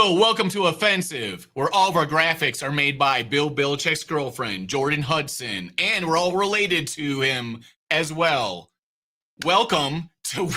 So, welcome to Offensive, where all of our graphics are made by Bill Belichick's girlfriend, Jordan Hudson, and we're all related to him as well. Welcome to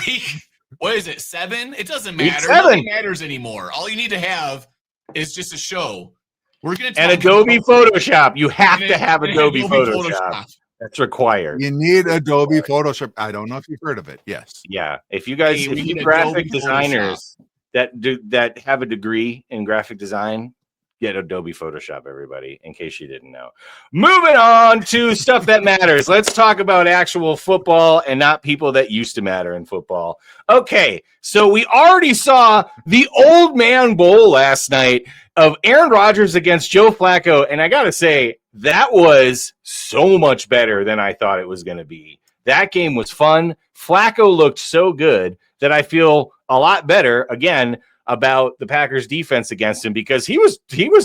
what is it, 7? It doesn't matter. Nothing matters anymore. All you need to have is just a show. We're going to Adobe Photoshop. You have to have Adobe Photoshop. That's required. You need Adobe Photoshop. I don't know if you've heard of it. Yes. Yeah. If you guys, if you graphic designers that have a degree in graphic design, get Adobe Photoshop, everybody, in case you didn't know. Moving on to stuff that matters. Let's talk about actual football and not people that used to matter in football. Okay, so we already saw the Old Man Bowl last night of Aaron Rodgers against Joe Flacco, and I got to say, that was so much better than I thought it was going to be. That game was fun. Flacco looked so good that I feel a lot better, again, about the Packers defense against him because he was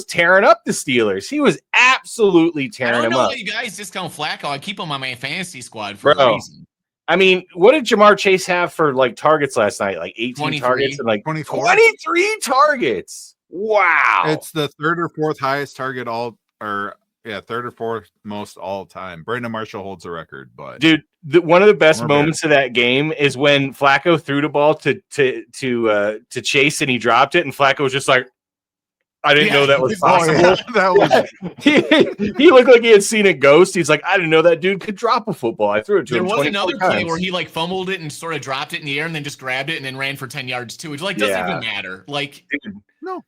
tearing up the Steelers. He was absolutely tearing them up. I don't know how you guys discount Flacco. I keep him on my fantasy squad for a reason. I mean, what did Jamar Chase have for like targets last night? Like 18 23. Targets and like 24. 23 targets. Wow. It's the third or fourth highest target third or fourth most all time. Brandon Marshall holds the record, but dude, one of the best moments of that game is when Flacco threw the ball to Chase and he dropped it, and Flacco was just like, I didn't know that was possible. He looked like he had seen a ghost. He's like, I didn't know that dude could drop a football. I threw it to him. There was another play where he like fumbled it and sort of dropped it in the air and then just grabbed it and then ran for 10 yards too. Which doesn't even matter. Like, dude, no.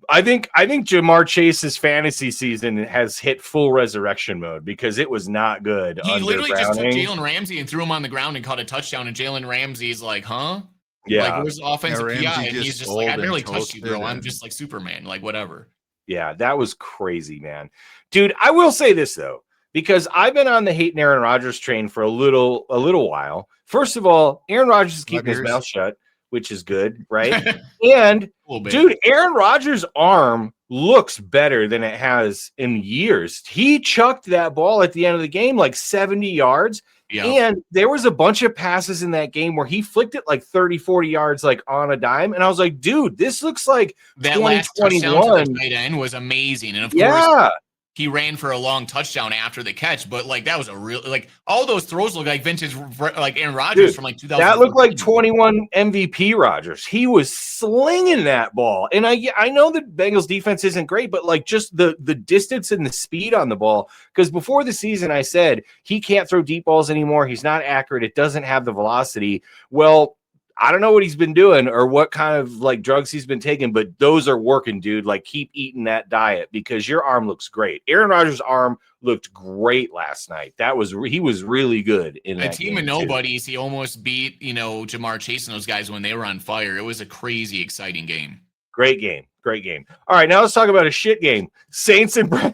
I think Jamar Chase's fantasy season has hit full resurrection mode because it was not good. He literally just took Jalen Ramsey and threw him on the ground and caught a touchdown. And Jalen Ramsey's like, huh? Yeah. Like, where's the offensive PI? And he's just like, I barely touched you, bro. I'm just like Superman. Like, whatever. Yeah, that was crazy, man. Dude, I will say this, though, because I've been on the hating Aaron Rodgers train for a little while. First of all, Aaron Rodgers is keeping his mouth shut, which is good, right? And, dude, Aaron Rodgers' arm looks better than it has in years. He chucked that ball at the end of the game like 70 yards. Yeah. And there was a bunch of passes in that game where he flicked it like 30, 40 yards like on a dime. And I was like, dude, this looks like that 2021. Last touchdown to the tight end was amazing. And of course, he ran for a long touchdown after the catch, but like that was a real like all those throws look like vintage like Aaron Rodgers from like 2000. That looked like 21 MVP Rodgers. He was slinging that ball, and I know the Bengals defense isn't great, but like just the distance and the speed on the ball. Because before the season, I said he can't throw deep balls anymore. He's not accurate. It doesn't have the velocity. Well, I don't know what he's been doing or what kind of like drugs he's been taking, but those are working, dude. Like keep eating that diet because your arm looks great. Aaron Rodgers' arm looked great last night. He was really good in that team of nobodies. He almost beat, Jamar Chase and those guys when they were on fire. It was a crazy, exciting game. Great game. Great game. All right, now let's talk about a shit game. Saints and Bears.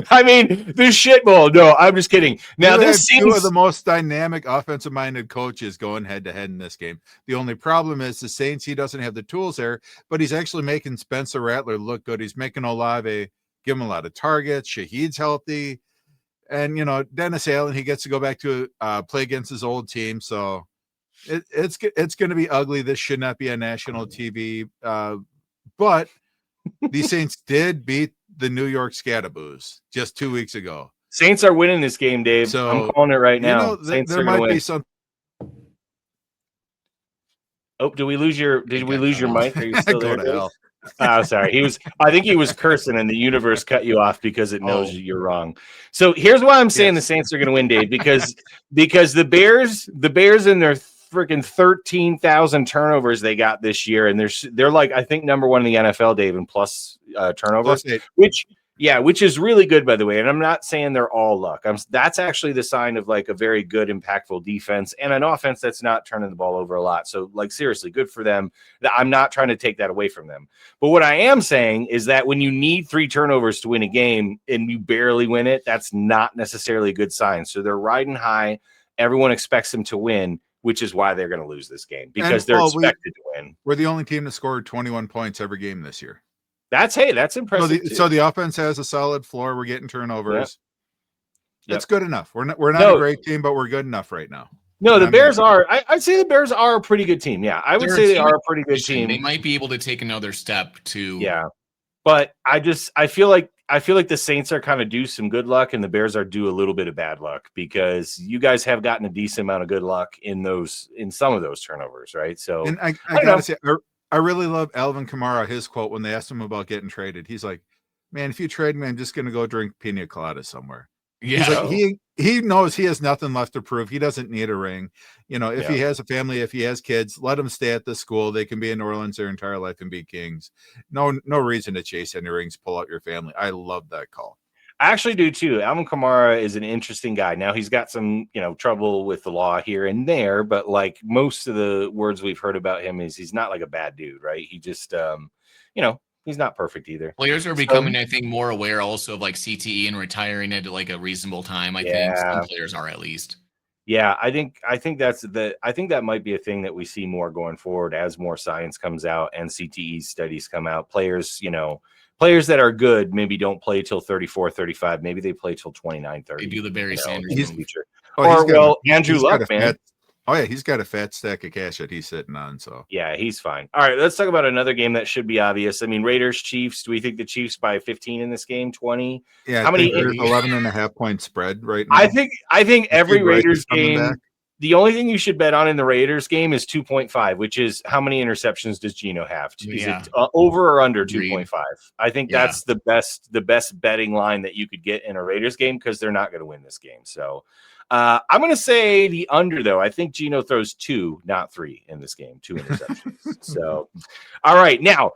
I mean, the shit bowl. No, I'm just kidding. Now, this seems two of the most dynamic offensive-minded coaches going head-to-head in this game. The only problem is the Saints, he doesn't have the tools there, but he's actually making Spencer Rattler look good. He's making Olave give him a lot of targets. Shaheed's healthy. And, Dennis Allen, he gets to go back to play against his old team, so it's going to be ugly. This should not be on national TV. But the Saints did beat the New York Scataboos just 2 weeks ago. Saints are winning this game, Dave. So I'm calling it right now. Saints there might be some. Oh, did we lose your mic? Are you still there? Oh, sorry. I think he was cursing and the universe cut you off because it knows you're wrong. So here's why I'm saying the Saints are going to win, Dave, because the Bears in their freaking 13,000 turnovers they got this year, and they're like I think number one in the NFL, Dave, in plus turnovers, which is really good, by the way. And I'm not saying they're all luck. That's actually the sign of like a very good, impactful defense and an offense that's not turning the ball over a lot. So like seriously, good for them. I'm not trying to take that away from them. But what I am saying is that when you need 3 turnovers to win a game and you barely win it, that's not necessarily a good sign. So they're riding high. Everyone expects them to win, which is why they're going to lose this game because they're expected to win. We're the only team to score 21 points every game this year. That's impressive. So the offense has a solid floor. We're getting turnovers. Yep. That's good enough. We're not a great team, but we're good enough right now. No, the Bears are. I'd say the Bears are a pretty good team. Yeah, I would say they are a pretty good team. They might be able to take another step to. Yeah, but I feel like the Saints are kind of due some good luck, and the Bears are due a little bit of bad luck because you guys have gotten a decent amount of good luck in some of those turnovers, right? So, and I gotta say, I really love Alvin Kamara. His quote when they asked him about getting traded, he's like, "Man, if you trade me, I'm just gonna go drink pina colada somewhere." Yeah, he's like, he knows he has nothing left to prove. He doesn't need a ring. If he has a family, if he has kids, let him stay at the school. They can be in New Orleans their entire life and be kings. No reason to chase any rings. Pull out your family. I love that call. I actually do too. Alvin Kamara is an interesting guy. Now he's got some, trouble with the law here and there, but like most of the words we've heard about him is he's not like a bad dude, right? He just, he's not perfect either. Players are becoming, I think, more aware also of like CTE and retiring at like a reasonable time. I think some players are at least. Yeah, I think that might be a thing that we see more going forward as more science comes out and CTE studies come out. Players that are good maybe don't play till 34, 35. Maybe they play till 29, 30. They do the Barry Sanders in the future. Andrew Luck, man. He's got a fat stack of cash that he's sitting on. So yeah, he's fine. All right, let's talk about another game that should be obvious. I mean, Raiders, Chiefs. Do we think the Chiefs by 15 in this game? 20? Yeah, how many? 11.5 point spread right now. I think every Raiders game. The only thing you should bet on in the Raiders game is 2.5, which is how many interceptions does Geno have? Is it over or under 2.5? I think that's the best betting line that you could get in a Raiders game because they're not going to win this game. So I'm going to say the under, though. I think Geno throws 2, not 3 in this game, 2 interceptions. So, all right. Now,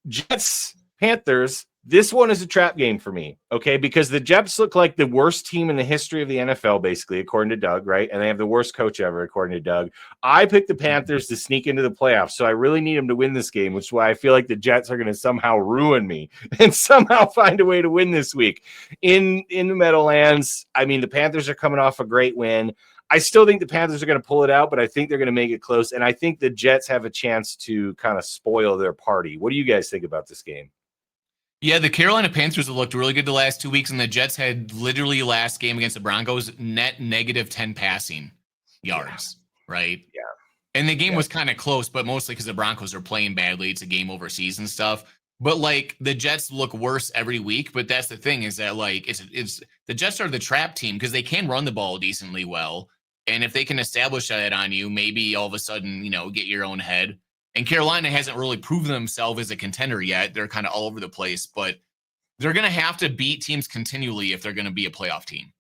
Jets, Panthers. This one is a trap game for me, okay? Because the Jets look like the worst team in the history of the NFL, basically, according to Doug, right? And they have the worst coach ever, according to Doug. I picked the Panthers to sneak into the playoffs, so I really need them to win this game, which is why I feel like the Jets are going to somehow ruin me and somehow find a way to win this week. In the Meadowlands, I mean, the Panthers are coming off a great win. I still think the Panthers are going to pull it out, but I think they're going to make it close, and I think the Jets have a chance to kind of spoil their party. What do you guys think about this game? Yeah, the Carolina Panthers have looked really good the last 2 weeks, and the Jets had literally last game against the Broncos net -10 passing yards, right? Yeah. And the game was kind of close, but mostly because the Broncos are playing badly. It's a game over season stuff. But like the Jets look worse every week. But that's the thing is that like it's the Jets are the trap team because they can run the ball decently well. And if they can establish that on you, maybe all of a sudden, get your own head. And Carolina hasn't really proven themselves as a contender yet. They're kind of all over the place, but they're going to have to beat teams continually if they're going to be a playoff team.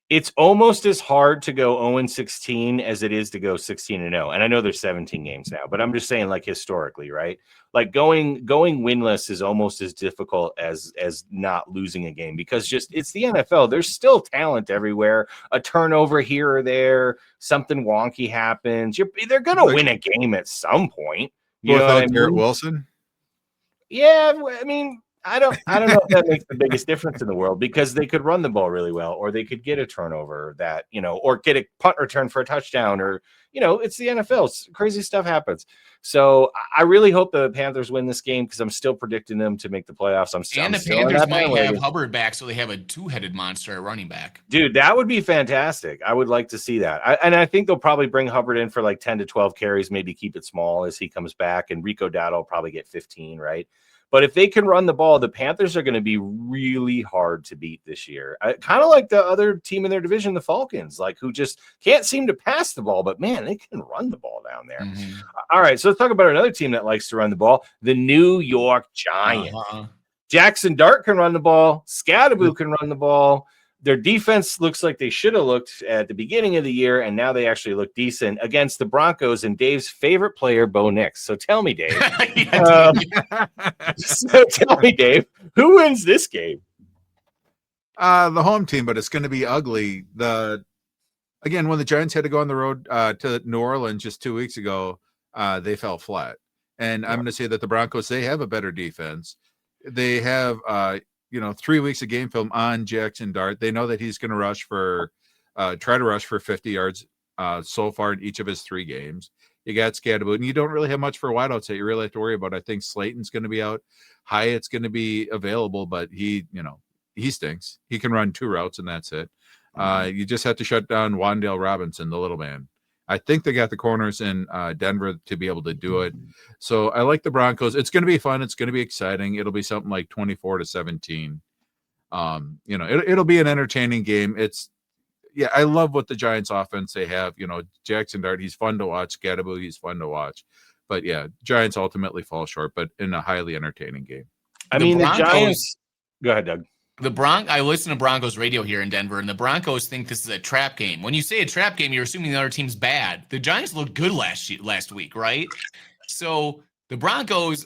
It's almost as hard to go 0-16 as it is to go 16-0. And I know there's 17 games now, but I'm just saying like historically, right? Like going winless is almost as difficult as not losing a game because it's the NFL. There's still talent everywhere. A turnover here or there, something wonky happens. They're going to win a game at some point. You know what I mean? Garrett Wilson? Yeah, I mean, I don't know if that makes the biggest difference in the world because they could run the ball really well, or they could get a turnover that, or get a punt return for a touchdown, or, it's the NFL. Crazy stuff happens. So I really hope the Panthers win this game because I'm still predicting them to make the playoffs. And the Panthers might have Hubbard back, so they have a 2-headed monster at running back. Dude, that would be fantastic. I would like to see that. I think they'll probably bring Hubbard in for like 10 to 12 carries, maybe keep it small as he comes back, and Rico Dowdle will probably get 15, right? But if they can run the ball, the Panthers are going to be really hard to beat this year. Kind of like the other team in their division, the Falcons, like who just can't seem to pass the ball, but man, they can run the ball down there. Mm-hmm. All right, so let's talk about another team that likes to run the ball, the New York Giants. Jackson Dart can run the ball. Scadaboo can run the ball. Their defense looks like they should have looked at the beginning of the year, and now they actually look decent against the Broncos and Dave's favorite player, Bo Nix. So tell me, Dave. Dave, who wins this game? The home team, but it's going to be ugly. Again, when the Giants had to go on the road to New Orleans just 2 weeks ago, they fell flat. And I'm going to say that the Broncos, they have a better defense. They have 3 weeks of game film on Jackson Dart. They know that he's going to try to rush for 50 yards so far in each of his 3 games. You got Scadaboo, and you don't really have much for wideouts that you really have to worry about. I think Slayton's going to be out. Hyatt's going to be available, but he stinks. He can run 2 routes, and that's it. You just have to shut down Wan'Dale Robinson, the little man. I think they got the corners in Denver to be able to do it. So I like the Broncos. It's going to be fun. It's going to be exciting. It'll be something like 24-17. It'll be an entertaining game. I love what the Giants offense they have. Jackson Dart, he's fun to watch. Scadaboo, he's fun to watch. But yeah, Giants ultimately fall short, but in a highly entertaining game. The Giants. Go ahead, Doug. I listen to Broncos radio here in Denver, and the Broncos think this is a trap game. When you say a trap game, you're assuming the other team's bad. The Giants looked good last week, right? So the Broncos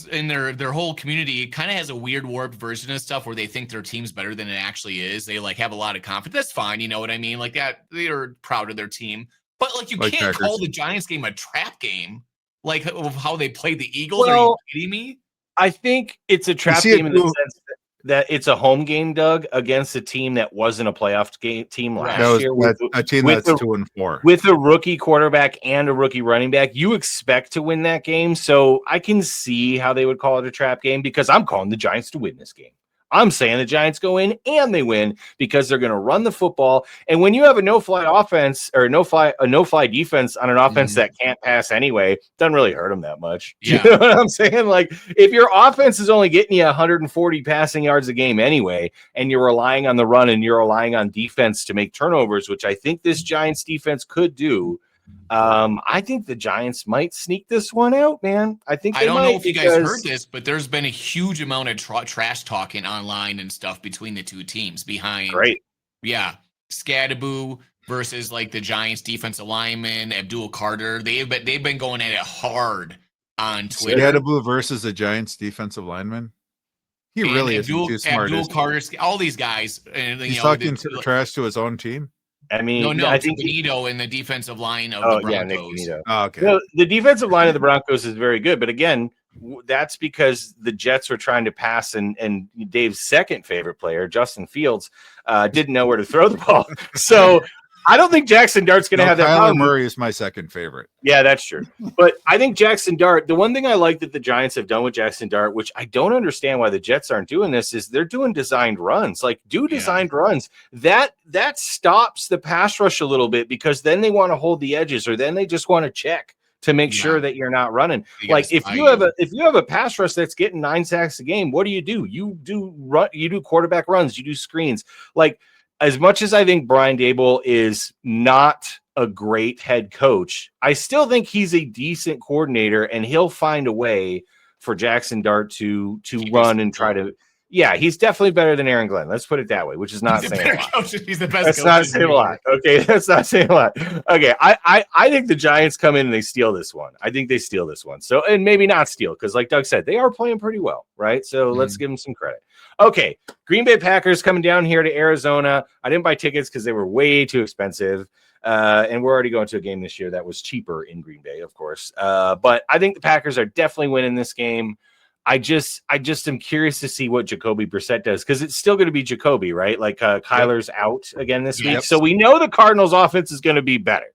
in their whole community kind of has a weird warped version of stuff where they think their team's better than it actually is. They have a lot of confidence. That's fine, you know what I mean? Like that, they're proud of their team. But you can't Packers. Call the Giants game a trap game, like of how they played the Eagles. Are you kidding me? I think it's a trap game in the sense that it's a home game, Doug, against a team that wasn't a playoff team last year. A team that's 2-4. With a rookie quarterback and a rookie running back, you expect to win that game. So I can see how they would call it a trap game because I'm calling the Giants to win this game. I'm saying the Giants go in and they win because they're going to run the football. And when you have a no-fly offense or a no-fly defense on an offense that can't pass anyway, doesn't really hurt them that much. Yeah. You know what I'm saying? Like if your offense is only getting you 140 passing yards a game anyway, and you're relying on the run and you're relying on defense to make turnovers, which I think this Giants defense could do. I think the Giants might sneak this one out, man. I don't know if you guys heard this, but there's been a huge amount of trash talking online and stuff between the two teams behind. Great. Yeah. Scadaboo versus like the Giants defensive lineman, Abdul Carter. They've been going at it hard on Twitter. Scadaboo versus the Giants defensive lineman. He really is too smart. Abdul Carter, all these guys. He's talking trash to his own team. I mean, I think Benito in the defensive line of the Broncos. Yeah, Nick Benito. Oh, okay. The defensive line of the Broncos is very good, but again, that's because the Jets were trying to pass, and Dave's second favorite player, Justin Fields, didn't know where to throw the ball. So I don't think Jackson Dart's going to have that Kyler problem. Murray is my second favorite. Yeah, that's true. But I think Jackson Dart, the one thing I like that the Giants have done with Jackson Dart, which I don't understand why the Jets aren't doing this, is they're doing designed runs. Like, designed runs. That stops the pass rush a little bit because then they want to hold the edges or then they just want to check to make sure that you're not running. Like if you have a pass rush that's getting 9 sacks a game, what do? You do quarterback runs, you do screens. Like, as much as I think Brian Daboll is not a great head coach, I still think he's a decent coordinator, and he'll find a way for Jackson Dart to run and try to. Yeah, he's definitely better than Aaron Glenn. Let's put it that way, which is not saying a lot. He's the best. That's not saying a lot. Okay, that's not saying a lot. Okay, I think the Giants come in and they steal this one. I think they steal this one. So, and maybe not steal because, like Doug said, they are playing pretty well, right? So let's give them some credit. Okay, Green Bay Packers coming down here to Arizona. I didn't buy tickets because they were way too expensive. And we're already going to a game this year that was cheaper in Green Bay, of course. But I think the Packers are definitely winning this game. I just am curious to see what Jacoby Brissett does because it's still going to be Jacoby, right? Like Kyler's out again this week. So we know the Cardinals offense is going to be better.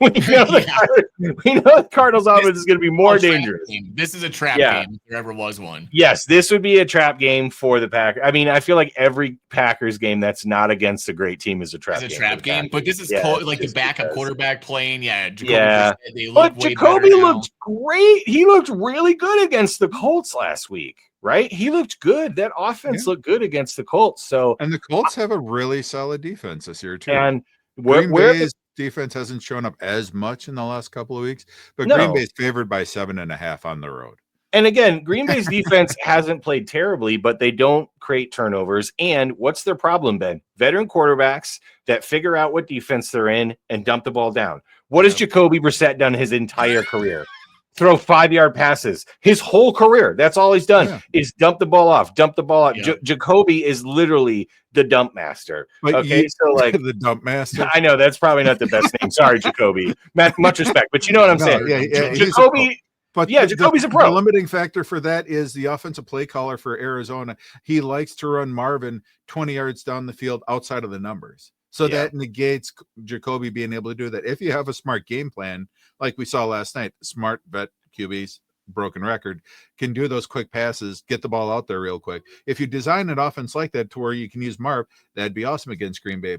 We know the Cardinals offense is going to be more dangerous. This is a trap game if there ever was one. Yes, this would be a trap game for the Packers. I mean, I feel like every Packers game that's not against a great team is a trap game. It's a trap game, but this is like the backup quarterback playing. Jacoby Brissett, but Jacoby looked great. He looked really good against the Colts last week, right? He looked good. That offense looked good against the Colts. And the Colts have a really solid defense this year too. And Green Bay's defense hasn't shown up as much in the last couple of weeks, but Green Bay's favored by 7.5 on the road. And again, Green Bay's defense hasn't played terribly, but they don't create turnovers. And what's their problem, Ben? Veteran quarterbacks that figure out what defense they're in and dump the ball down. What has Jacoby Brissett done his entire career? Throw 5-yard passes. His whole career, that's all he's done is dump the ball off. Yeah. Jacoby is literally the dump master. So like the dump master. I know that's probably not the best name. Sorry, Jacoby. Much respect, but you know what I'm saying. Jacoby. Jacoby's a pro. The limiting factor for that is the offensive play caller for Arizona. He likes to run Marvin 20 yards down the field outside of the numbers. So that negates Jacoby being able to do that. If you have a smart game plan, like we saw last night, smart vet QBs, broken record, can do those quick passes, get the ball out there real quick. If you design an offense like that to where you can use Marv, that'd be awesome against Green Bay.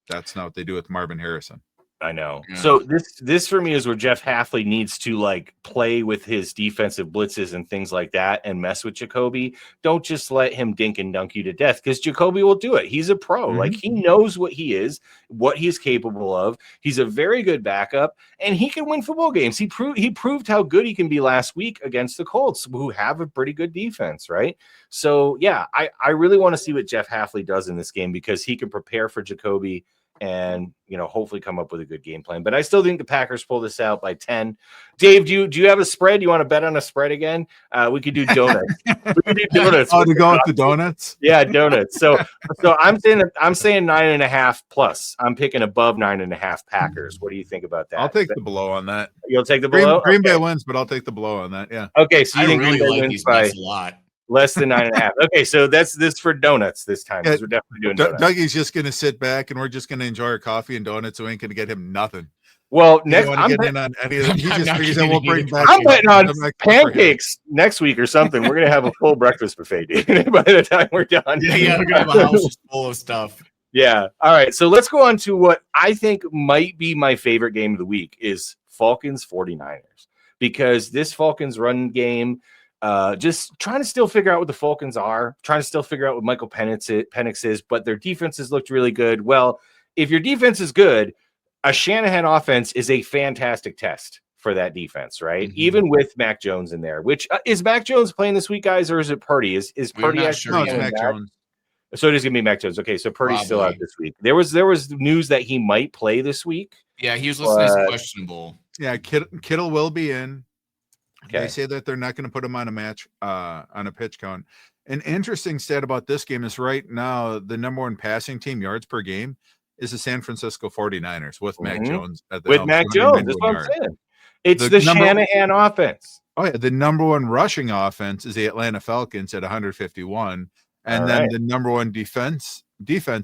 That's not what they do with Marvin Harrison. I know. Yeah. So this for me is where Jeff Hafley needs to like play with his defensive blitzes and things like that and mess with Jacoby. Don't just let him dink and dunk you to death because Jacoby will do it. He's a pro. Mm-hmm. Like he knows what he is, what he's capable of. He's a very good backup and he can win football games. He proved how good he can be last week against the Colts, who have a pretty good defense, right? So yeah, I really want to see what Jeff Hafley does in this game because he can prepare for Jacoby and hopefully come up with a good game plan. But I still think the Packers pull this out by 10. Dave, do you have a spread? You want to bet on a spread again? We could do donuts. Oh, to go with the donuts? Yeah, donuts. So I'm saying 9.5 plus. I'm picking above 9.5 Packers. What do you think about that? I'll take the below on that. You'll take the below? Green Bay wins, but I'll take the blow on that. Yeah. Okay, so you think really Green Bay like wins these by bets a lot. less than 9.5. Okay, so that's this for donuts this time. Because we're definitely doing donuts. Dougie's just going to sit back and we're just going to enjoy our coffee and donuts. So we ain't going to get him nothing. Well, next I'm betting on any of them. He just figures that we'll bring back. I'm betting on pancakes next week or something. We're going to have a full breakfast buffet, dude, by the time we're done. Yeah, we're going to have a house full of stuff. Yeah. All right. So let's go on to what I think might be my favorite game of the week is Falcons 49ers, because this Falcons run game, just trying to still figure out what the Falcons are, trying to still figure out what Michael Penix is, but their defenses looked really good. Well, if your defense is good, a Shanahan offense is a fantastic test for that defense, right? Mm-hmm. Even with Mac Jones in there, which is Mac Jones playing this week, guys, or is it Purdy? Is Purdy actually? No, it's Mac Jones. So it is gonna be Mac Jones. Okay, so Purdy's still out this week. There was news that he might play this week. Yeah, he was listed as questionable. Yeah, Kittle will be in. Okay. They say that they're not going to put him on a pitch count. An interesting stat about this game is right now the number one passing team yards per game is the San Francisco 49ers with Mac Jones at the helm. Mac Jones. That's what I'm saying. It's the Shanahan offense. Oh yeah, the number one rushing offense is the Atlanta Falcons at 151, and then the number one defense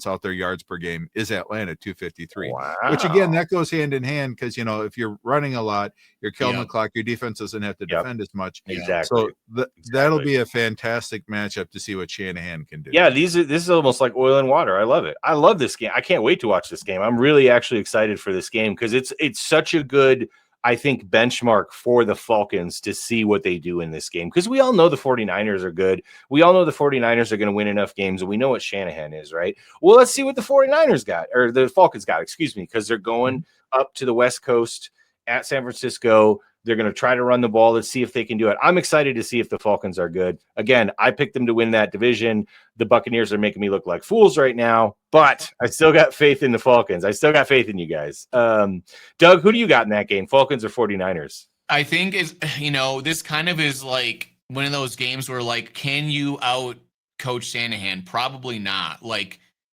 out there yards per game is Atlanta 253. Wow. Which again, that goes hand in hand because if you're running a lot, you're killing the clock. Your defense doesn't have to defend as much. Exactly. So that'll be a fantastic matchup to see what Shanahan can do. Yeah, this is almost like oil and water. I love it. I love this game. I can't wait to watch this game. I'm really actually excited for this game because it's such a good, I think, benchmark for the Falcons to see what they do in this game. Because we all know the 49ers are good. We all know the 49ers are going to win enough games, and we know what Shanahan is, right? Well, let's see what the 49ers got, or the Falcons got, excuse me, because they're going up to the West Coast at San Francisco. They're going to try to run the ball. Let's see if they can do it. I'm excited to see if the Falcons are good. Again, I picked them to win that division. The Buccaneers are making me look like fools right now, but I still got faith in the Falcons. I still got faith in you guys. Doug, who do you got in that game, Falcons or 49ers? I think this kind of is like one of those games where like, can you out coach Shanahan? Probably not.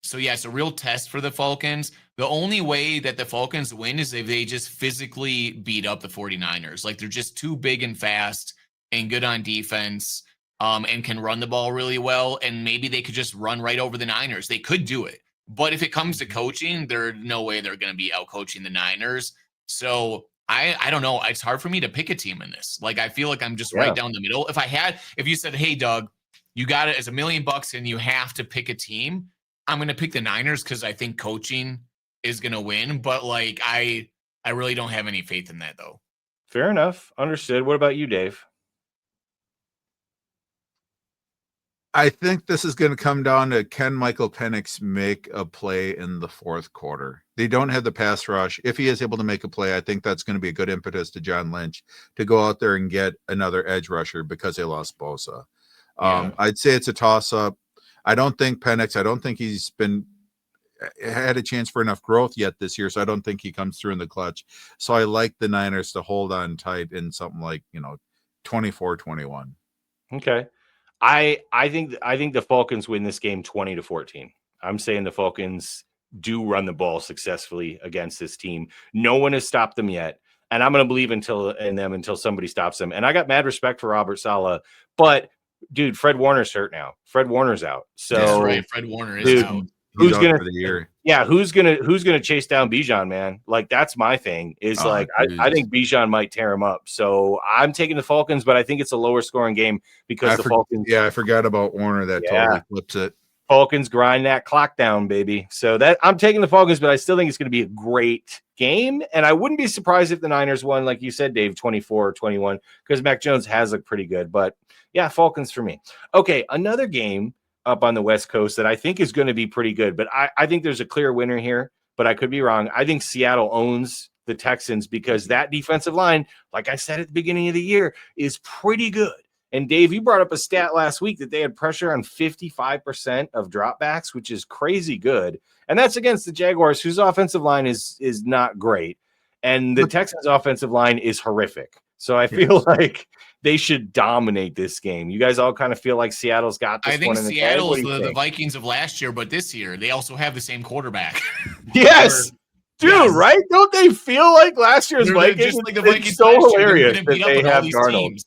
So yeah, it's a real test for the Falcons. The only way that the Falcons win is if they just physically beat up the 49ers. Like they're just too big and fast and good on defense, and can run the ball really well. And maybe they could just run right over the Niners. They could do it. But if it comes to coaching, there's no way they're going to be out coaching the Niners. So I don't know. It's hard for me to pick a team in this. Like, I feel like I'm just right down the middle. If you said, hey, Doug, you got it as $1 million and you have to pick a team, I'm going to pick the Niners because I think coaching is going to win. But I really don't have any faith in that, though. Fair enough. Understood. What about you, Dave? I think this is going to come down to, can Michael Penix make a play in the fourth quarter? They don't have the pass rush. If he is able to make a play, I think that's going to be a good impetus to John Lynch to go out there and get another edge rusher because they lost Bosa. I'd say it's a toss-up. I don't think he's had a chance for enough growth yet this year, so I don't think he comes through in the clutch. So I like the Niners to hold on tight in something like 24-21. Okay. I think the Falcons win this game 20-14. I'm saying the Falcons do run the ball successfully against this team. No one has stopped them yet, and I'm going to believe until somebody stops them. And I got mad respect for Robert Saleh, but dude, Fred Warner's hurt now. Fred Warner's out. So that's right. Fred Warner is out. Who's gonna chase down Bijan, man? Like, that's my thing. I think Bijan might tear him up. So I'm taking the Falcons, but I think it's a lower scoring game because the Falcons. Yeah, I forgot about Warner. That totally flips it. Falcons grind that clock down, baby. So that I'm taking the Falcons, but I still think it's going to be a great game. And I wouldn't be surprised if the Niners won, like you said, Dave, 24-21, because Mac Jones has looked pretty good. But yeah, Falcons for me. Okay, another game up on the West Coast that I think is going to be pretty good. But I think there's a clear winner here, but I could be wrong. I think Seattle owns the Texans because that defensive line, like I said at the beginning of the year, is pretty good. And Dave, you brought up a stat last week that they had pressure on 55% of dropbacks, which is crazy good. And that's against the Jaguars, whose offensive line is not great. And the Texans' offensive line is horrific. So I feel like they should dominate this game. You guys all kind of feel like Seattle's got this one. I think Seattle is the Vikings of last year, but this year they also have the same quarterback. Yes. Dude, right? Don't they feel like last year's Vikings? Just like the Vikings. It's so hilarious that they have Darnold. Teams.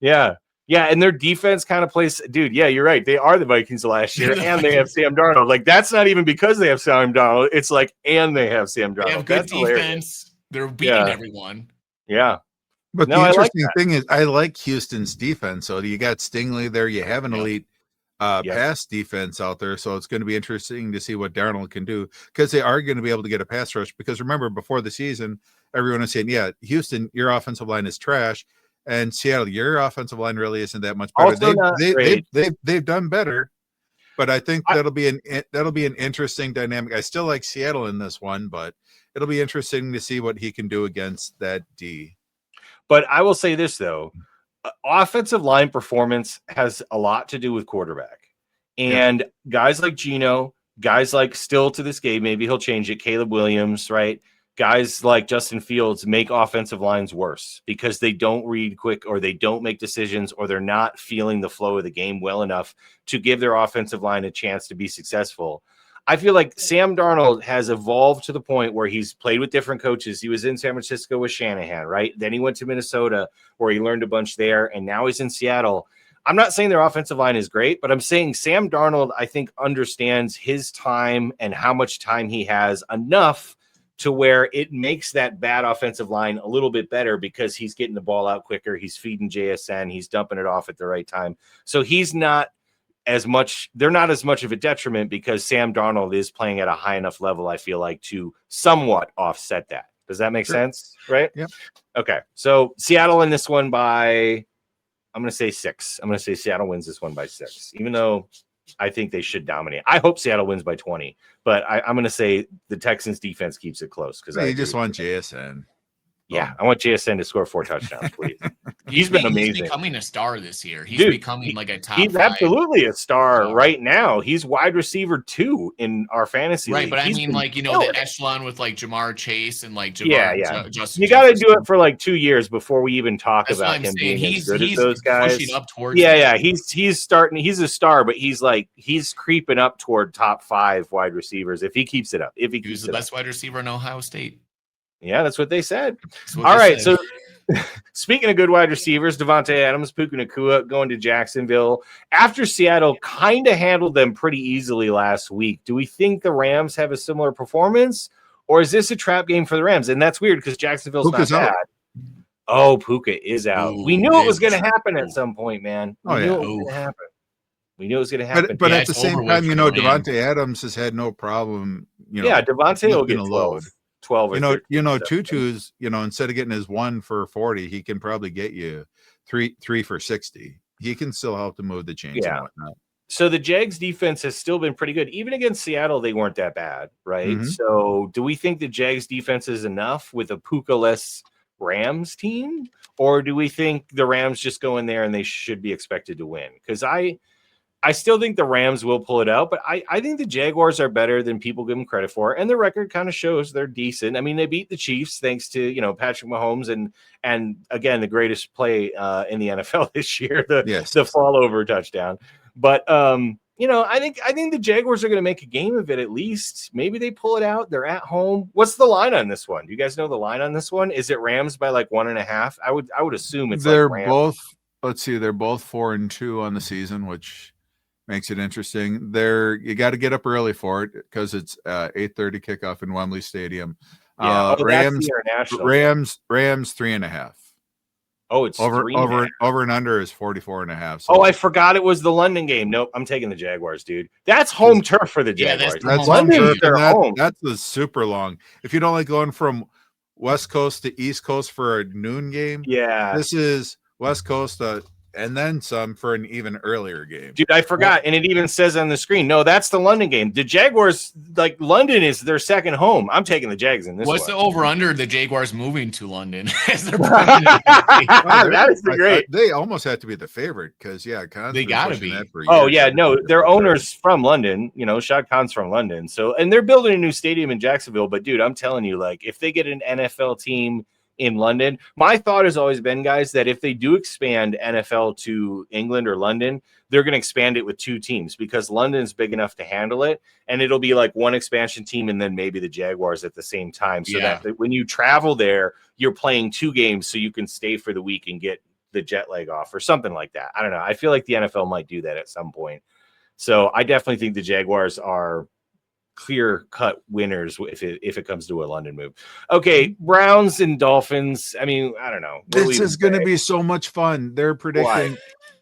Yeah. Yeah, and their defense kind of plays, dude. Yeah, you're right. They are the Vikings last year, and they have Sam Darnold. Like, that's not even because they have Sam Darnold. It's like, and they have Sam Darnold. They have good defense. Hilarious. They're beating everyone. Yeah. But the interesting thing is, I like Houston's defense. So you got Stingley there. You have an elite pass defense out there. So it's going to be interesting to see what Darnold can do because they are going to be able to get a pass rush. Because remember, before the season, everyone was saying, yeah, Houston, your offensive line is trash. And Seattle, your offensive line really isn't that much better. They've done better, but I think that'll be an interesting dynamic. I still like Seattle in this one, but it'll be interesting to see what he can do against that D. But I will say this though, offensive line performance has a lot to do with quarterback, and guys like Geno, guys like still to this game, maybe he'll change it. Caleb Williams, right? Guys like Justin Fields make offensive lines worse because they don't read quick or they don't make decisions or they're not feeling the flow of the game well enough to give their offensive line a chance to be successful. I feel like Sam Darnold has evolved to the point where he's played with different coaches. He was in San Francisco with Shanahan, right? Then he went to Minnesota where he learned a bunch there, and now he's in Seattle. I'm not saying their offensive line is great, but I'm saying Sam Darnold, I think, understands his time and how much time he has enough to where it makes that bad offensive line a little bit better because he's getting the ball out quicker. He's feeding JSN. He's dumping it off at the right time. So he's not as much, they're not as much of a detriment because Sam Darnold is playing at a high enough level, I feel like, to somewhat offset that. Does that make sense? Right? Yep. Okay. So Seattle in this one by, I'm going to say 6. I'm going to say Seattle wins this one by 6, even though I think they should dominate. I hope Seattle wins by 20, but I'm going to say the Texans defense keeps it close because I just want JSN. Yeah, I want JSN to score 4 touchdowns, please. He's been amazing. He's becoming a star this year. He's becoming like a top. He's 5 absolutely a star right now. He's wide receiver 2 in our fantasy league. But I mean, like, you know, the echelon with like Jamar Chase and like Jamar, Justin. You got to do it for like 2 years before we even talk about him being as good as those guys. Pushing up towards he's starting. He's a star, but he's creeping up toward top 5 wide receivers if he keeps it up. If he keeps the best wide receiver in Ohio State. Yeah, that's what they said. All right, so speaking of good wide receivers, Devontae Adams, Puka Nacua going to Jacksonville. After Seattle kind of handled them pretty easily last week, do we think the Rams have a similar performance, or is this a trap game for the Rams? And that's weird because Jacksonville's Puka's not bad. Out. Oh, Puka is out. We knew it was going to happen at some point, man. We knew it was going to happen. We knew it was going to happen. But at the same time, you know, Devontae Adams has had no problem. You know, Devontae will get 12 or Tutu's, instead of getting his 1 for 40, he can probably get you three for 60. He can still help to move the chains and whatnot. So the Jags defense has still been pretty good. Even against Seattle, they weren't that bad, right? Mm-hmm. So do we think the Jags defense is enough with a Puka-less Rams team? Or do we think the Rams just go in there and they should be expected to win? Because I still think the Rams will pull it out, but I think the Jaguars are better than people give them credit for, and the record kind of shows they're decent. I mean, they beat the Chiefs thanks to Patrick Mahomes and again the greatest play in the NFL this year, the fall over touchdown. But I think the Jaguars are going to make a game of it at least. Maybe they pull it out. They're at home. What's the line on this one? Do you guys know the line on this one? Is it Rams by like 1.5? I would assume it's. They're like both. Let's see. They're both 4-2 on the season, which makes it interesting. You got to get up early for it because it's 8:30 kickoff in Wembley Stadium. Rams 3.5. Oh, it's over 3.5. over and under is 44.5. So. Oh, I forgot it was the London game. Nope, I'm taking the Jaguars, dude. That's home turf for the Jaguars. Yeah, that's London's home turf, their home. That's the super long. If you don't like going from West Coast to East Coast for a noon game, this is West Coast and then some for an even earlier game. Dude, I forgot. And it even says on the screen, no, that's the London game. The Jaguars, like London is their second home. I'm taking the Jags in this What's one. the over-under the Jaguars moving to London? That is great. They almost have to be the favorite because, they got to be. Oh, yeah. No, their owner's from London. You know, Shad Khan's from London. So, and they're building a new stadium in Jacksonville. But, dude, I'm telling you, like, if they get an NFL team in London, my thought has always been, guys, that if they do expand NFL to England or London, they're going to expand it with 2 teams because London's big enough to handle it, and it'll be like one expansion team and then maybe the Jaguars at the same time, so that when you travel there, you're playing 2 games so you can stay for the week and get the jet lag off or something like that. I don't know. I feel like the NFL might do that at some point. So I definitely think the Jaguars are clear-cut winners if it comes to a London move. Okay, Browns and Dolphins. I mean, I don't know. This is going to be so much fun. They're predicting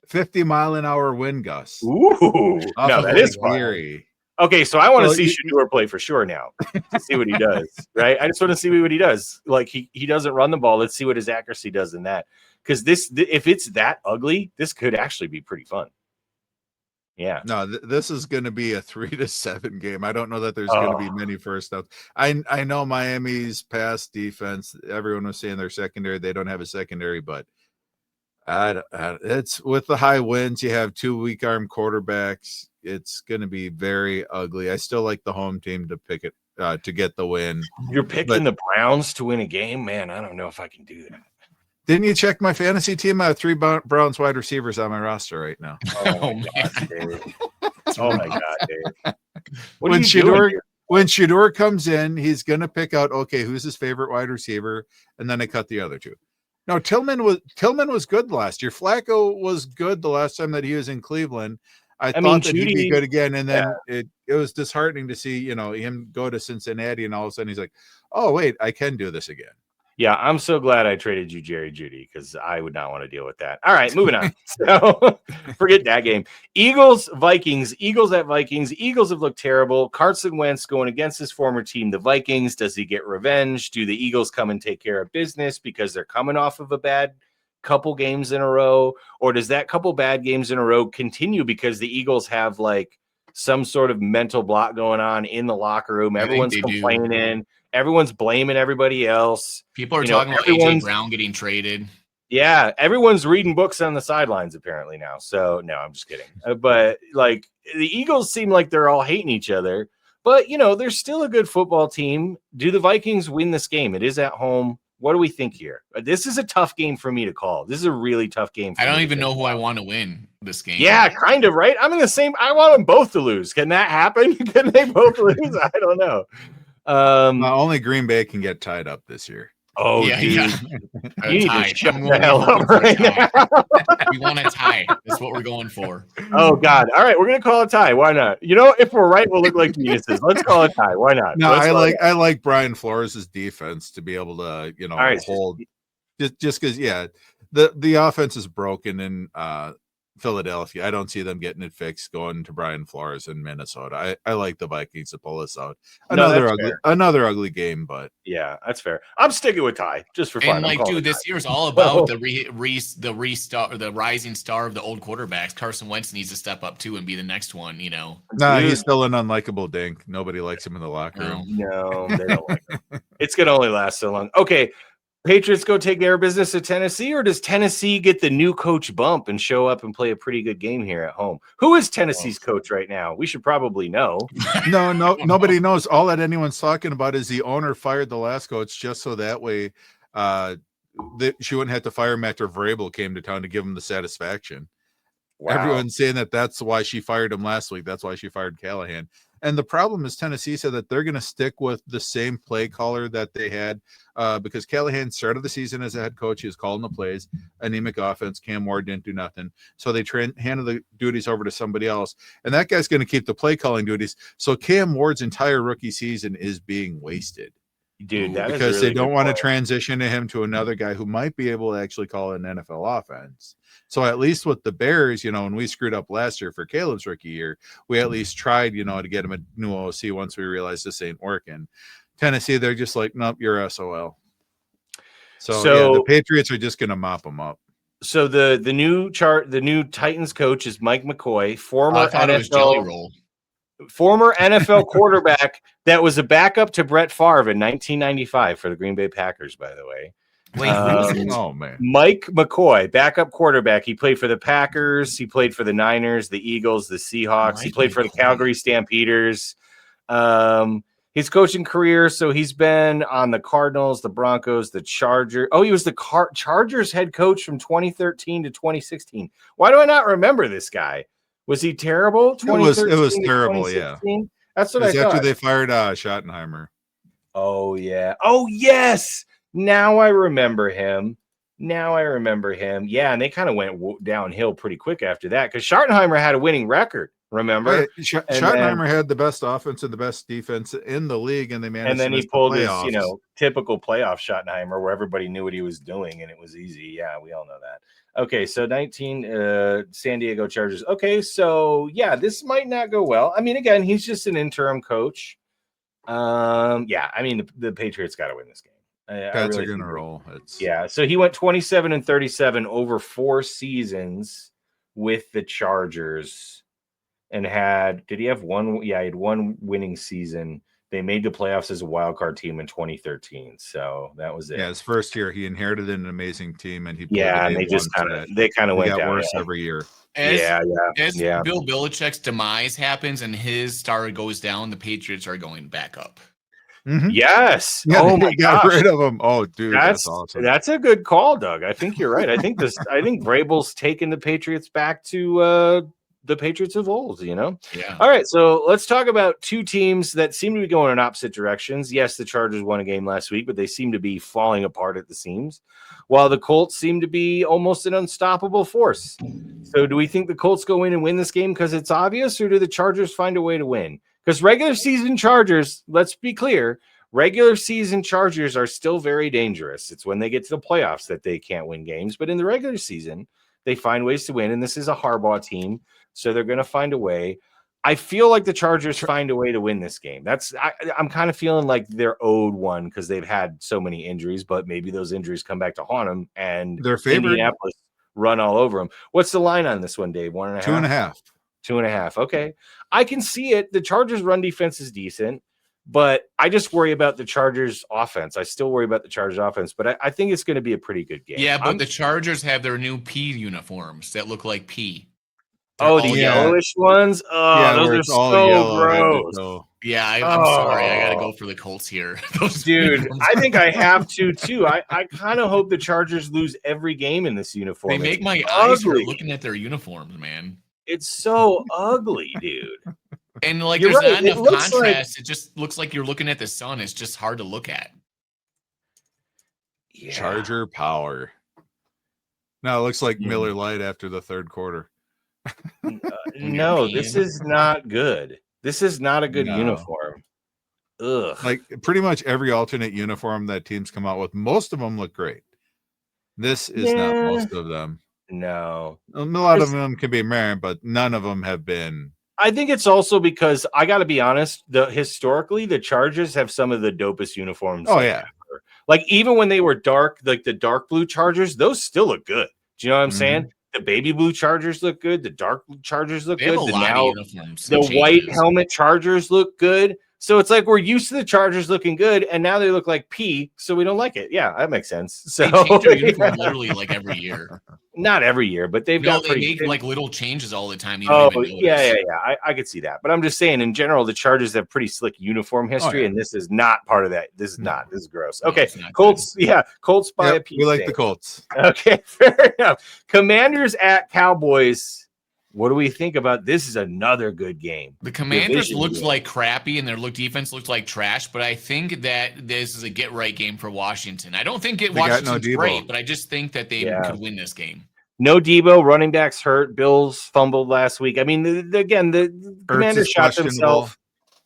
50-mile-an-hour wind gusts. Ooh, no, that is theory. Okay, so I want to see Shedeur play for sure now to see what he does, right? I just want to see what he does. Like he doesn't run the ball. Let's see what his accuracy does in that. Because if it's that ugly, this could actually be pretty fun. Yeah. No, this is going to be a 3-7 game. I don't know that there's going to be many first downs. I know Miami's pass defense. Everyone was saying their secondary. They don't have a secondary, but it's with the high winds. You have 2 weak arm quarterbacks. It's going to be very ugly. I still like the home team to pick it to get the win. You're picking the Browns to win a game, man. I don't know if I can do that. Didn't you check my fantasy team? I have 3 Browns wide receivers on my roster right now. Oh my God, Dave. Oh my God, Dave. When Shedeur comes in, he's going to pick out, okay, who's his favorite wide receiver, and then I cut the other 2. No, Tillman was good last year. Flacco was good the last time that he was in Cleveland. I thought that he'd be good again, and then it was disheartening to see him go to Cincinnati, and all of a sudden he's like, oh wait, I can do this again. Yeah, I'm so glad I traded you Jerry Jeudy because I would not want to deal with that. All right, moving on. So forget that game. Eagles, Vikings. Eagles at Vikings. Eagles have looked terrible. Carson Wentz going against his former team, the Vikings. Does he get revenge? Do the Eagles come and take care of business because they're coming off of a bad couple games in a row? Or does that couple bad games in a row continue because the Eagles have like some sort of mental block going on in the locker room? Everyone's complaining. Everyone's blaming everybody else. People are talking about AJ Brown getting traded. Yeah, everyone's reading books on the sidelines apparently now. So no, I'm just kidding. But like the Eagles seem like they're all hating each other. But they're still a good football team. Do the Vikings win this game? It is at home. What do we think here? This is a tough game for me to call. This is a really tough game. I don't even know who I want to win this game. Yeah, kind of, right? I'm in the same. I want them both to lose. Can that happen? Can they both lose? I don't know. Only Green Bay can get tied up this year. Oh, yeah, dude. yeah. You need to shut the hell up right now. We want a tie. That's what we're going for. Oh, God. All right, we're going to call a tie. Why not? If we're right, we'll look like geniuses. Let's call a tie. Why not? No, I like Brian Flores' defense to be able to, right, hold. Just because, the offense is broken in Philadelphia. I don't see them getting it fixed going to Brian Flores in Minnesota. I like the Vikings to pull this out. Another ugly game, but yeah, that's fair. I'm sticking with tie just for fun. And dude, this year's all about the restart, the rising star of the old quarterbacks. Carson Wentz needs to step up too and be the next one. Nah, he's still an unlikable dink. Nobody likes him in the locker room. No, they don't like him. It's gonna only last so long. Okay. Patriots go take care of business at Tennessee, or does Tennessee get the new coach bump and show up and play a pretty good game here at home? Who is Tennessee's coach right now? We should probably know. No, nobody knows. All that anyone's talking about is the owner fired the last coach just so that way she wouldn't have to fire him after Vrabel came to town to give him the satisfaction. Wow. Everyone's saying that's why she fired him last week. That's why she fired Callahan. And the problem is Tennessee said that they're going to stick with the same play caller that they had because Callahan started the season as a head coach. He was calling the plays, anemic offense. Cam Ward didn't do nothing. So they handed the duties over to somebody else. And that guy's going to keep the play calling duties. So Cam Ward's entire rookie season is being wasted. Dude, that is because a really they don't good want to point. transition to him to another guy who might be able to actually call an NFL offense. So at least with the Bears, when we screwed up last year for Caleb's rookie year, we at least tried, to get him a new OC once we realized this ain't working. Tennessee, they're just like, nope, you're SOL. So the Patriots are just going to mop them up. So the new Titans coach is Mike McCoy, former NFL quarterback that was a backup to Brett Favre in 1995 for the Green Bay Packers, by the way. Wait, oh man, Mike McCoy, backup quarterback. He played for the Packers. He played for the Niners, the Eagles, the Seahawks. He played for the Calgary Stampeders. His coaching career, so he's been on the Cardinals, the Broncos, the Chargers. Oh, he was the Chargers head coach from 2013 to 2016. Why do I not remember this guy? Was he terrible? It was terrible, yeah. That's what I thought. After they fired Schottenheimer. Oh, yeah. Oh, yes. Now I remember him. Yeah, and they kind of went downhill pretty quick after that because Schottenheimer had a winning record. Remember, Schottenheimer had the best offense and the best defense in the league, and they managed. And then he pulled his, typical playoff Schottenheimer, where everybody knew what he was doing, and it was easy. Yeah, we all know that. Okay, so 19 San Diego Chargers. Okay, so yeah, this might not go well. I mean, again, he's just an interim coach. Yeah, I mean, the Patriots got to win this game. Pats are gonna roll. So he went 27-37 over 4 seasons with the Chargers. And did he have one? Yeah, he had one winning season. They made the playoffs as a wild card team in 2013. So that was it. Yeah, his first year, he inherited an amazing team, and and they just kind of went down worse every year. As Bill Belichick's demise happens and his star goes down, the Patriots are going back up. Mm-hmm. Yes. Yeah, oh my God, got rid of him. Oh, dude, that's awesome. That's a good call, Doug. I think you're right. I think Vrabel's taken the Patriots back to the Patriots of old, Yeah. All right, so let's talk about 2 teams that seem to be going in opposite directions. Yes, the Chargers won a game last week, but they seem to be falling apart at the seams, while the Colts seem to be almost an unstoppable force. So do we think the Colts go in and win this game because it's obvious, or do the Chargers find a way to win? Because regular season Chargers, let's be clear, regular season Chargers are still very dangerous. It's when they get to the playoffs that they can't win games, but in the regular season, they find ways to win, and this is a Harbaugh team. So they're going to find a way. I feel like the Chargers find a way to win this game. I'm kind of feeling like they're owed one because they've had so many injuries, but maybe those injuries come back to haunt them and their favorite Indianapolis run all over them. What's the line on this one, Dave? 1.5? 2.5. 2.5. Okay. I can see it. The Chargers run defense is decent, but I just worry about the Chargers offense. I still worry about the Chargers offense, but I think it's going to be a pretty good game. Yeah, but the Chargers have their new P uniforms that look like pee. The yellowish ones? Oh, yeah, those are so gross. Yeah, I'm sorry. I got to go for the Colts here. Dude, I think I have to, too. I kind of hope the Chargers lose every game in this uniform. They make my eyes hurt looking at their uniforms, man. It's so ugly, dude. And there's not enough contrast. It just looks like you're looking at the sun. It's just hard to look at. Yeah. Charger power. No, it looks like Miller Lite after the third quarter. No, this is not good. This is not a good uniform. Ugh. Like pretty much every alternate uniform that teams come out with, most of them look great. This is not most of them. No. A lot of them can be married, but none of them have been. I think it's also because I got to be honest, historically the Chargers have some of the dopest uniforms. Oh yeah. Ever. Like even when they were dark, like the dark blue Chargers, those still look good. Do you know what I'm saying? The baby blue Chargers look good. The dark blue Chargers look good. The white helmet Chargers look good. So it's like we're used to the Chargers looking good, and now they look like pee, so we don't like it. Yeah, that makes sense. So they change their uniform literally like every year. Not every year, but they make like little changes all the time. Yeah. I could see that, but I'm just saying in general, the Chargers have pretty slick uniform history, and this is not part of that. This is not. This is gross. Okay, Colts. Good. Yeah, Colts by a piece. We like the Colts. Okay, fair enough. Commanders at Cowboys. What do we think about this? Is another good game. The Commanders looked like crappy, and their defense looked like trash. But I think that this is a get right game for Washington. I don't think Washington's great, but I just think that they could win this game. No Debo, running backs hurt. Bills fumbled last week. I mean, the Commanders shot themselves.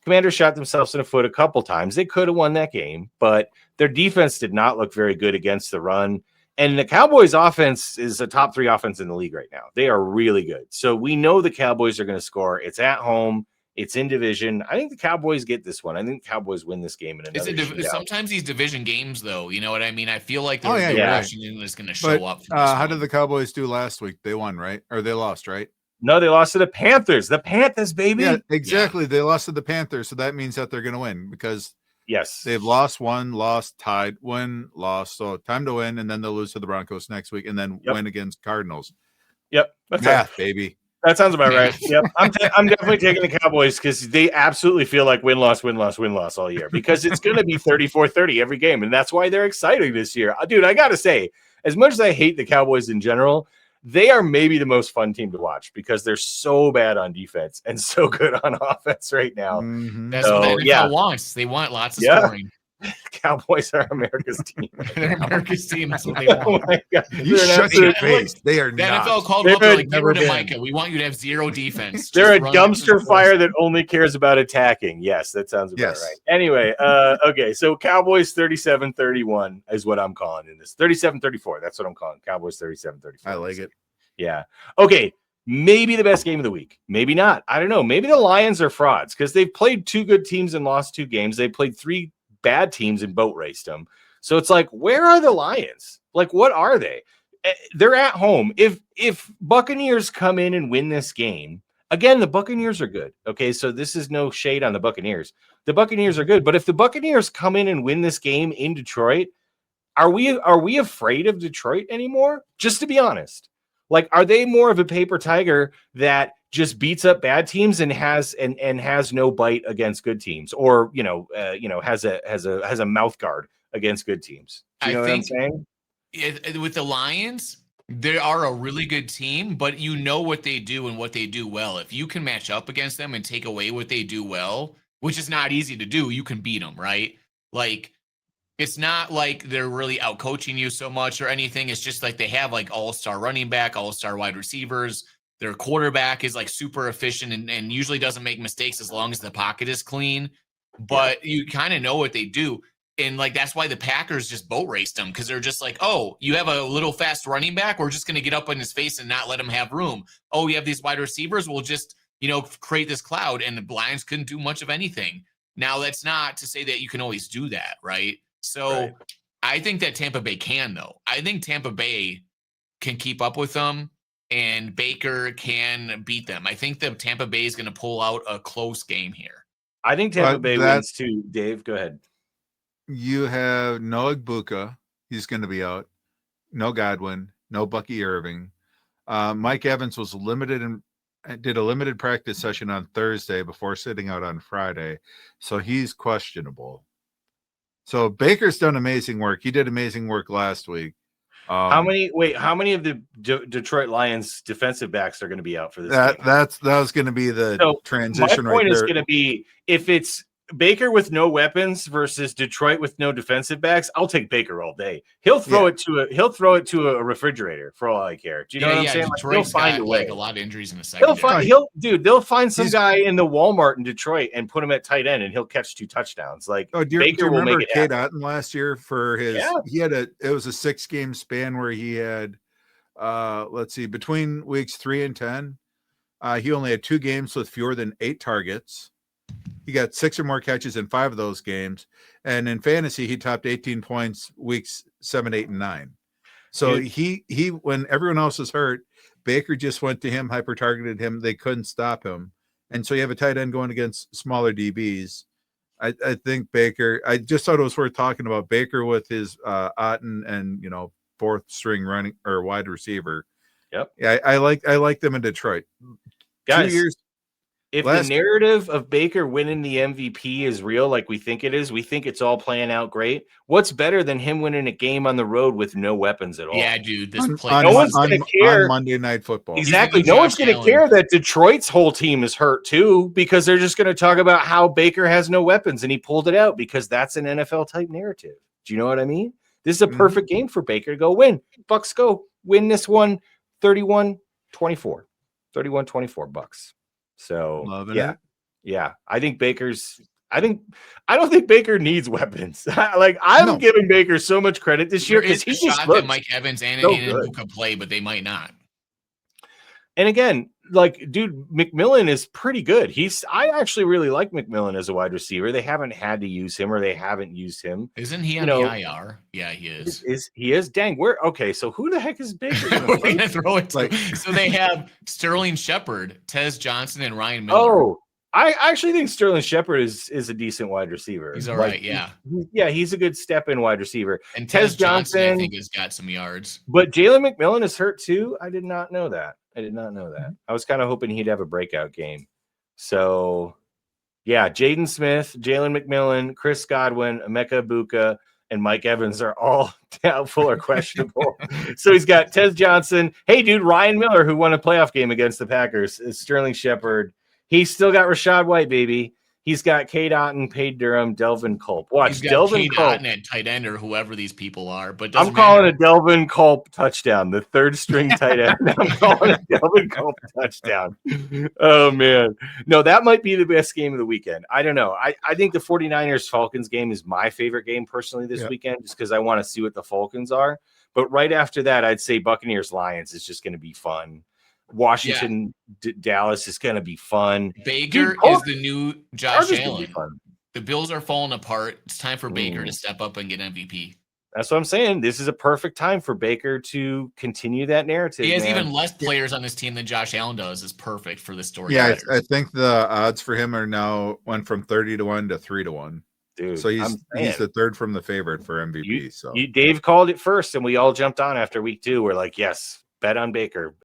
Commanders shot themselves in the foot a couple times. They could have won that game, but their defense did not look very good against the run. And the Cowboys offense is a top 3 offense in the league right now. They are really good. So we know the Cowboys are going to score. It's at home. It's in division. I think the Cowboys get this one. I think the Cowboys win this game in another shootout. Sometimes these division games, though, you know what I mean? I feel like Oh, yeah, Washington is going to show up. How did the Cowboys do last week? They won, right? Or they lost, right? No, they lost to the Panthers. The Panthers, baby. Yeah, exactly. Yeah. They lost to the Panthers, so that means that they're going to win because they've lost, won, lost, tied, win, lost. So time to win, and then they'll lose to the Broncos next week, and then win against Cardinals. Yep, that's math, baby. That sounds about right. Yep, I'm definitely taking the Cowboys because they absolutely feel like win loss all year because it's going to be 34-30 every game, and that's why they're exciting this year, dude. I got to say, as much as I hate the Cowboys in general, they are maybe the most fun team to watch because they're so bad on defense and so good on offense right now. Mm-hmm. That's what the NFL wants. They want lots of scoring. Cowboys are America's team. They're America's team. That's what they want. Oh my God. You shut your face. They are the not. NFL called up. They're like, get rid of Micah. We want you to have 0 defense. They're a dumpster fire that only cares about attacking. Yes, that sounds about right. Anyway, okay, so Cowboys 37-31 is what I'm calling in this. 37-34. That's what I'm calling. Cowboys 37-34. I like it. Yeah. Okay. Maybe the best game of the week. Maybe not. I don't know. Maybe the Lions are frauds because they've played 2 good teams and lost 2 games. They played 3 bad teams and boat raced them. So it's like, where are the Lions? Like, what are they? They're at home. If Buccaneers come in and win this game, again, the Buccaneers are good. Okay, so this is no shade on the Buccaneers. The Buccaneers are good, but if the Buccaneers come in and win this game in Detroit, are we afraid of Detroit anymore? Just to be honest. Like, are they more of a paper tiger that just beats up bad teams and has no bite against good teams, or has a mouth guard against good teams? Do you know what I'm saying? With the Lions, they are a really good team, but you know what they do and what they do well. If you can match up against them and take away what they do well, which is not easy to do, you can beat them, right? Like, it's not like they're really out coaching you so much or anything. It's just like they have like all-star running back, all-star wide receivers. Their quarterback is like super efficient and usually doesn't make mistakes as long as the pocket is clean. But you kind of know what they do. And like that's why the Packers just boat raced them, because they're just like, oh, you have a little fast running back. We're just going to get up in his face and not let him have room. Oh, you have these wide receivers. We'll just, create this cloud. And the Lions couldn't do much of anything. Now, that's not to say that you can always do that, right? So I think that Tampa Bay can, though. I think Tampa Bay can keep up with them. And Baker can beat them. I think that Tampa Bay is going to pull out a close game here. I think Tampa Bay wins too. Dave, go ahead. You have no Igbuka. He's going to be out. No Godwin. No Bucky Irving. Mike Evans was limited and did a limited practice session on Thursday before sitting out on Friday. So he's questionable. So Baker's done amazing work. He did amazing work last week. How many of the Detroit Lions defensive backs are going to be out for this game? That was going to be the transition. My point is going to be, if it's Baker with no weapons versus Detroit with no defensive backs, I'll take Baker all day. He'll throw it to a refrigerator for all I care. Do you know what I'm saying? Like, he'll find a way. Like a lot of injuries in the second. They'll find some guy in the Walmart in Detroit and put him at tight end, and he'll catch 2 touchdowns. Like, Baker will make it happen. Cade Otton last year for his? Yeah. It was a 6-game span where he had, between weeks 3 and 10, he only had 2 games with fewer than 8 targets. He got 6 or more catches in 5 of those games. And in fantasy, he topped 18 points weeks 7, 8, and 9. So he when everyone else was hurt, Baker just went to him, hyper targeted him. They couldn't stop him. And so you have a tight end going against smaller DBs. I think Baker, I just thought it was worth talking about Baker with his Otton and 4th string running or wide receiver. Yep. Yeah, I like them in Detroit. Guys, 2 years. If the narrative of Baker winning the MVP is real, like we think it is, we think it's all playing out great. What's better than him winning a game on the road with no weapons at all? Yeah, dude. No one's going to care. On Monday Night Football. Exactly. No one's going to care that Detroit's whole team is hurt too, because they're just going to talk about how Baker has no weapons and he pulled it out, because that's an NFL type narrative. Do you know what I mean? This is a perfect game for Baker to go win. Bucks go win this one 31-24. 31-24 Bucks. So Loving it. Yeah, I don't think Baker needs weapons. I'm giving Baker so much credit this year because he just that Mike Evans and so Njoku play, but they might not. And again, like, dude, McMillan is pretty good. I actually really like McMillan as a wide receiver. They haven't had to use him, or they haven't used him. Isn't he on the IR? Yeah, he is. He is? Dang, okay, so who the heck is Baker gonna throw it to? So they have Sterling Shepard, Tez Johnson, and Ryan Miller. Oh, I actually think Sterling Shepard is a decent wide receiver. He's all right, yeah. He's a good step-in wide receiver. And Tez Johnson, I think, has got some yards. But Jalen McMillan is hurt too. I did not know that. I was kind of hoping he'd have a breakout game. So, yeah, Jaden Smith, Jalen McMillan, Chris Godwin, Emeka Egbuka, and Mike Evans are all doubtful or questionable. So he's got Tez Johnson. Hey, dude, Ryan Miller, who won a playoff game against the Packers, is Sterling Shepard. He's still got Rachaad White, baby. He's got Cade Otton, Payne Durham, Delvin Culp. Watch, Delvin Culp at tight end or whoever these people are. But I'm calling a Delvin Culp touchdown, the third string tight end. I'm calling a Delvin Culp touchdown. Oh, man. No, that might be the best game of the weekend. I don't know. I think the 49ers-Falcons game is my favorite game personally this weekend, just because I want to see what the Falcons are. But right after that, I'd say Buccaneers-Lions is just going to be fun. Washington, Dallas is going to be fun. Baker is the new Josh Allen. The Bills are falling apart. It's time for Baker to step up and get MVP. That's what I'm saying. This is a perfect time for Baker to continue that narrative. He has even less players on his team than Josh Allen does. Is perfect for this story. Yeah, I think the odds for him are now went from 30-1 to 3-1. Dude, so he's the third from the favorite for MVP. Dave called it first, and we all jumped on after week 2. We're like, yes. Bet on Baker.